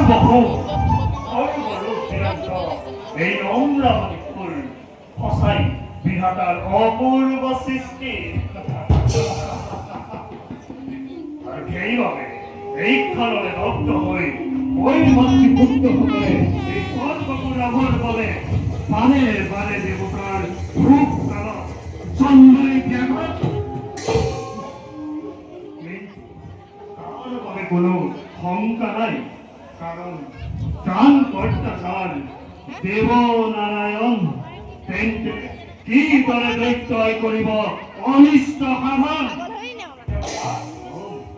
বহু এই অমরাবতী ফুল ফসাই বিধাতার অপূর্ব সৃষ্টি আর সেইভাবে এই কারণে দগ্ধ হয়ে ওই মাতৃপুত্র হয়ে এই সর্বপুরাভর বলে বারে বারে দেবতার রূপ তারা চন্দ্রে ব্যাঘাত তার বলে কোনো ক্ষমতা নাই কারণ প্রাণ কর্তা সার দেবনারায়ণ কি দলে দৈত্য করিব অনিষ্ট হামান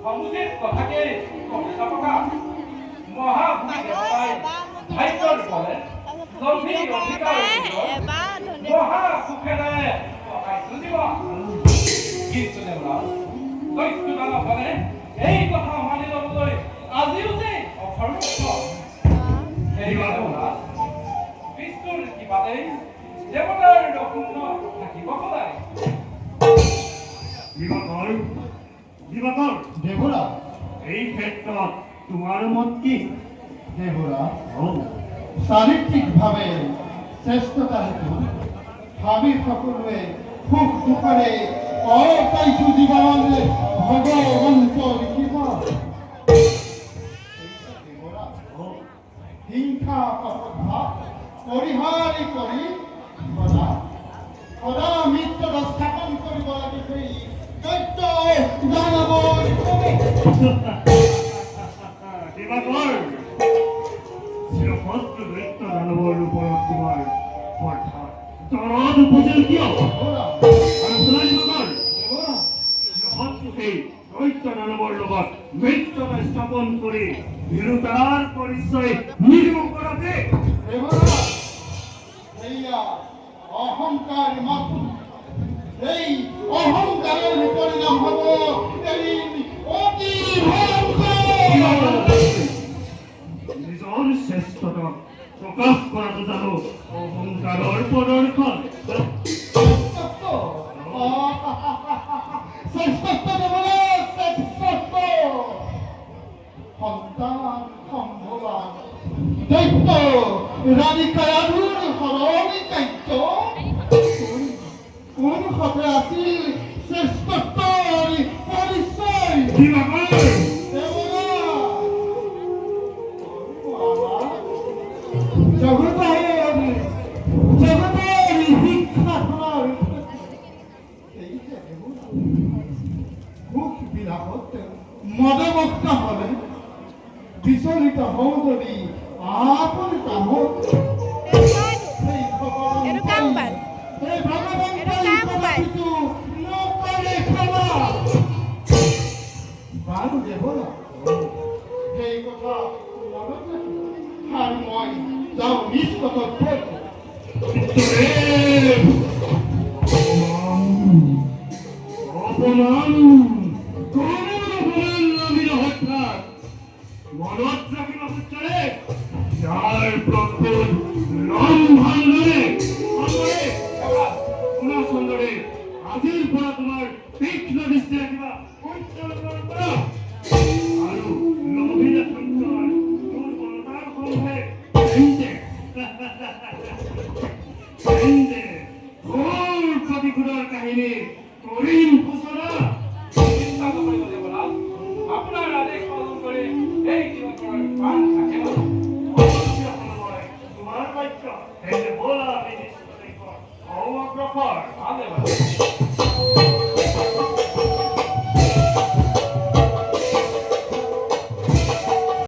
সমুদ্রের কথাকে কবিতা প্রকা মহাভূদেবতায় ভাইকর বলে লম্বি অধিকার মহা সুখেরে কথাই শুনিব কিন্তু দেবরা দৈত্য দ্বারা বলে এই কথা মানি লবলৈ আজিও যে অসম্ভব এই দেবরা বিষ্ণুৰ কিবাতে দেৱতাৰ ৰক্ষণ থাকিব সদায় দিবাকৰ দেবৰা এই ক্ষেত্ৰত তোমাৰ মত কি দেবৰা চাৰিত্ৰিকভাৱে শ্ৰেষ্ঠতা হেতু ভাবি সকলোৱে সুখ দুখৰে পাইছো জীৱন ভগৱন্তৰ কৃপা হিংসা কথা পৰিহাৰি কৰি সদা মিত্ৰ স্থাপন কৰিব লাগে সেই দৈত্য দানৱৰ দিবাকৰ চিৰভদ্ৰ দৈত্য দানৱৰ ওপৰত তোমাৰ অৰ্থাৎ দৰদ উপজিল কিয় আলোচনা দিবাকৰ চিৰভদ্ৰ সেই দৈত্য দানৱৰ লগত মিত্ৰতা স্থাপন কৰি ভীৰুতাৰ পৰিচয় নিৰ্মূল কৰাতে অহংকাৰ মাত্ৰ এই অহংকাৰেৰ পৰিণাম হব এই অতি নিজৰ শ্ৰেষ্ঠতা প্ৰকাশ কৰাটো জানো অহংকাৰৰ প্ৰদৰ্শন সন্তান সম্ভৱান দৈত্য ৰাধিকায়াধুৰ সৰণি কাৰ্য কোন সতে আছিল শ্ৰেষ্ঠত্বৰ পৰিচয় জগতৰ শিক্ষা সুখ বিলাসত মদমগ্ন হলে বিচলিত হওঁ যদি আপন কামত বাৰু দেৱৰা সেই কথা মনত ৰাখিব আৰু মই যাওঁ নিজ কৰ্তব্যত অপমান মনত ৰাখিব পুত্ৰে যাৰ প্ৰথম লম্ভাঙ্গনে পুনঃ সুন্দৰে আজিৰ পৰা তোমাৰ তীক্ষ্ণ দৃষ্টি ৰাখিবা আৰু লোভিলা সঞ্চৰ দুৰ্বলতাৰ সন্মুখে ঘোৰ প্ৰতিশোধৰ কাহিনী কৰিম সূচনা চিন্তা নকৰিব দেৱৰা আপোনাৰ আদেশ পালন কৰি এই জীৱনৰ প্ৰাণ থাকিব তোমাৰ বাক্য বলা আমি নিশ্চিত অগ্ৰসৰ ভালে